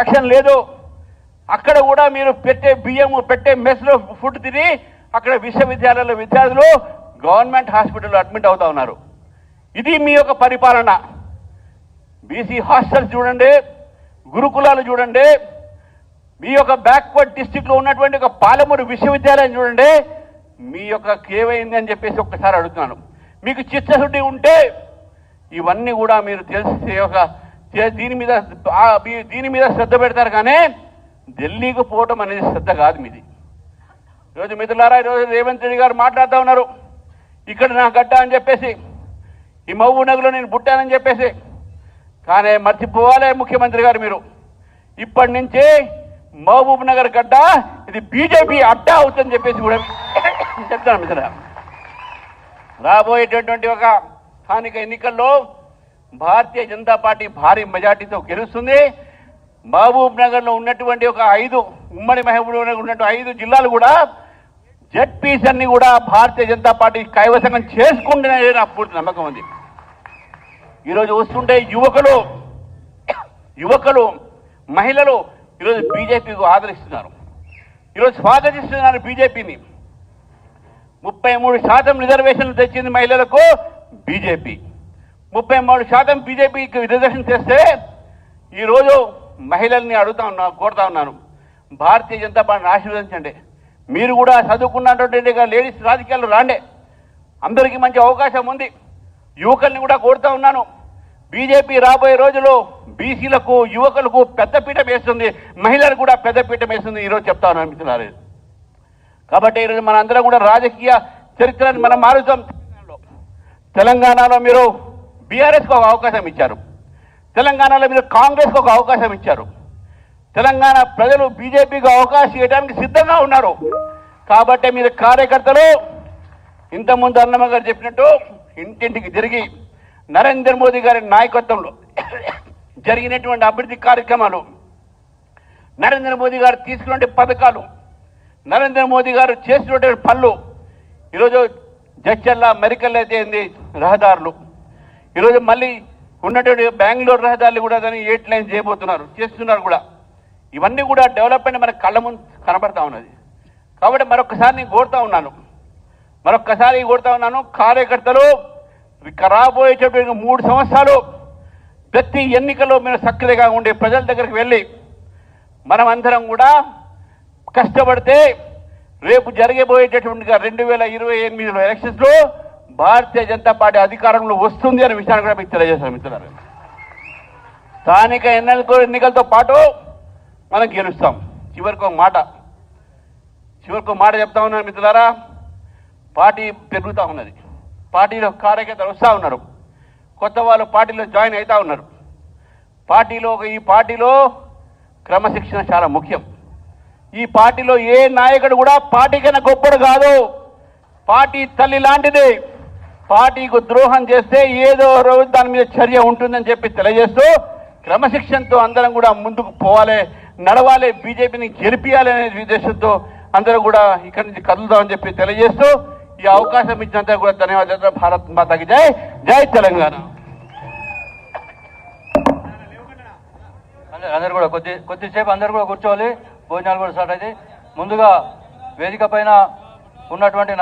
రక్షణ లేదు. అక్కడ కూడా మీరు పెట్టే బియ్యం పెట్టే మెస్లో ఫుడ్ తిని అక్కడ విశ్వవిద్యాలయాల విద్యార్థులు గవర్నమెంట్ హాస్పిటల్లో అడ్మిట్ అవుతా ఉన్నారు. ఇది మీ యొక్క పరిపాలన. బీసీ హాస్టల్స్ చూడండి, గురుకులాలు చూడండి, మీ యొక్క బ్యాక్వర్డ్ డిస్ట్రిక్ట్లో ఉన్నటువంటి ఒక పాలమూరు విశ్వవిద్యాలయం చూడండి. మీ యొక్క ఏమైంది అని చెప్పేసి ఒక్కసారి అడుగుతున్నాను. మీకు చిత్తశుద్ధి ఉంటే ఇవన్నీ కూడా మీరు తెలిసి ఒక దీని మీద శ్రద్ధ పెడతారు, కానీ ఢిల్లీకి పోవటం అనేది శ్రద్ధ కాదు మీది. ఈరోజు మిత్రులారా, ఈరోజు రేవంత్ రెడ్డి గారు మాట్లాడుతూ ఉన్నారు, ఇక్కడ నా గడ్డ అని చెప్పేసి, ఈ మహబూబ్ నగర్లో నేను పుట్టానని చెప్పేసి. కానీ మర్చిపోవాలి ముఖ్యమంత్రి గారు, మీరు ఇప్పటి నుంచి మహబూబ్ నగర్ గడ్డ ఇది బీజేపీ అడ్డా అవుతుందని చెప్పేసి కూడా చెప్తాను మిత్రులారా. రాబోయేటటువంటి ఒక స్థానిక ఎన్నికల్లో భారతీయ జనతా పార్టీ భారీ మెజార్టీతో గెలుస్తుంది. మహబూబ్ నగర్లో ఉన్నటువంటి ఒక 5 ఉమ్మడి మహబూబ్ నగర్ ఉన్నటువంటి 5 జిల్లాలు కూడా జెడ్పీస్ అన్ని కూడా భారతీయ జనతా పార్టీ కైవసం చేసుకుంటున్నాయని నాకు పూర్తి నమ్మకం ఉంది. ఈరోజు వస్తుంటే యువకులు మహిళలు ఈరోజు బీజేపీకి ఆదరిస్తున్నారు, ఈరోజు స్వాగతిస్తున్నారు బీజేపీని. 33% రిజర్వేషన్లు తెచ్చింది మహిళలకు బీజేపీ. 33% బీజేపీకి రిజర్వేషన్ చేస్తే ఈరోజు మహిళల్ని కోరుతా ఉన్నాను, భారతీయ జనతా పార్టీని ఆశీర్వదించండి. మీరు కూడా చదువుకున్నటువంటి లేడీస్ రాజకీయాల్లో రాండి, అందరికీ మంచి అవకాశం ఉంది. యువకుల్ని కూడా కోరుతా ఉన్నాను, బీజేపీ రాబోయే రోజుల్లో బీసీలకు యువకులకు పెద్దపీట వేస్తుంది, మహిళలకు కూడా పెద్దపీట వేస్తుంది ఈరోజు చెప్తా ఉన్నాను మిత్రులారా. కాబట్టి ఈరోజు మన అందరం కూడా రాజకీయ చరిత్రను మనం మారుతాం. తెలంగాణలో మీరు బీఆర్ఎస్కి ఒక అవకాశం ఇచ్చారు, తెలంగాణలో మీరు కాంగ్రెస్కి ఒక అవకాశం ఇచ్చారు. తెలంగాణ ప్రజలు బీజేపీకి అవకాశం ఇవ్వడానికి సిద్ధంగా ఉన్నారు. కాబట్టి మీరు కార్యకర్తలు ఇంతకుముందు అన్నమ్మ గారు చెప్పినట్టు ఇంటింటికి తిరిగి నరేంద్ర మోదీ గారి నాయకత్వంలో జరిగినటువంటి అభివృద్ధి కార్యక్రమాలు, నరేంద్ర మోదీ గారు తీసుకున్న పథకాలు, నరేంద్ర మోదీ గారు చేసినటువంటి పనులు, ఈరోజు జడ్చర్ల మెరికల్ అయితే రహదారులు, ఈరోజు మళ్ళీ ఉన్నటువంటి బెంగళూరు రహదారులు కూడా దాన్ని 8 లైన్ చేస్తున్నారు కూడా. ఇవన్నీ కూడా డెవలప్మెంట్ మన కళ్ళ ముందు కనబడతా ఉన్నది. కాబట్టి మరొకసారి నేను కోరుతా ఉన్నాను కార్యకర్తలు రాబోయేటటువంటి 3 సంవత్సరాలు ప్రతి ఎన్నికల్లో మీరు సక్రియంగా ఉండి ప్రజల దగ్గరికి వెళ్ళి మనం అందరం కూడా కష్టపడితే రేపు జరగబోయేటటువంటి 2028 ఎలక్షన్స్లో భారతీయ జనతా పార్టీ అధికారంలో వస్తుంది అనే విషయాన్ని కూడా మీకు తెలియజేస్తాను మిత్రులారా. స్థానిక ఎన్నికలతో పాటు మనం గెలుస్తాం. చివరికి ఒక మాట చెప్తా ఉన్నాను మిత్రులారా, పార్టీ పెరుగుతూ ఉన్నది, పార్టీలో కార్యకర్తలు వస్తూ ఉన్నారు, కొత్త వాళ్ళు పార్టీలో జాయిన్ అవుతూ ఉన్నారు. ఈ పార్టీలో క్రమశిక్షణ చాలా ముఖ్యం. ఈ పార్టీలో ఏ నాయకుడు కూడా పార్టీ కన్నా గొప్పడు కాదు, పార్టీ తల్లి లాంటిది. పార్టీకు ద్రోహం చేస్తే ఏదో రోజు దాని మీద చర్య ఉంటుందని చెప్పి తెలియజేస్తూ క్రమశిక్షణతో అందరం కూడా ముందుకు పోవాలి, నడవాలి, బీజేపీని గెలిపియాలి అనే ఉద్దేశంతో అందరూ కూడా ఇక్కడి నుంచి కదులుదామని చెప్పి తెలియజేస్తూ ఈ అవకాశం ఇచ్చినంత కూడా ధన్యవాదాలు. భారత్ మాతాకి జై, జై తెలంగాణ. అందరు కూడా కొద్దిసేపు అందరు కూడా కూర్చోవాలి, భోజనాలు కూడా స్టార్ట్ అయితే. ముందుగా వేదిక పైన ఉన్నటువంటి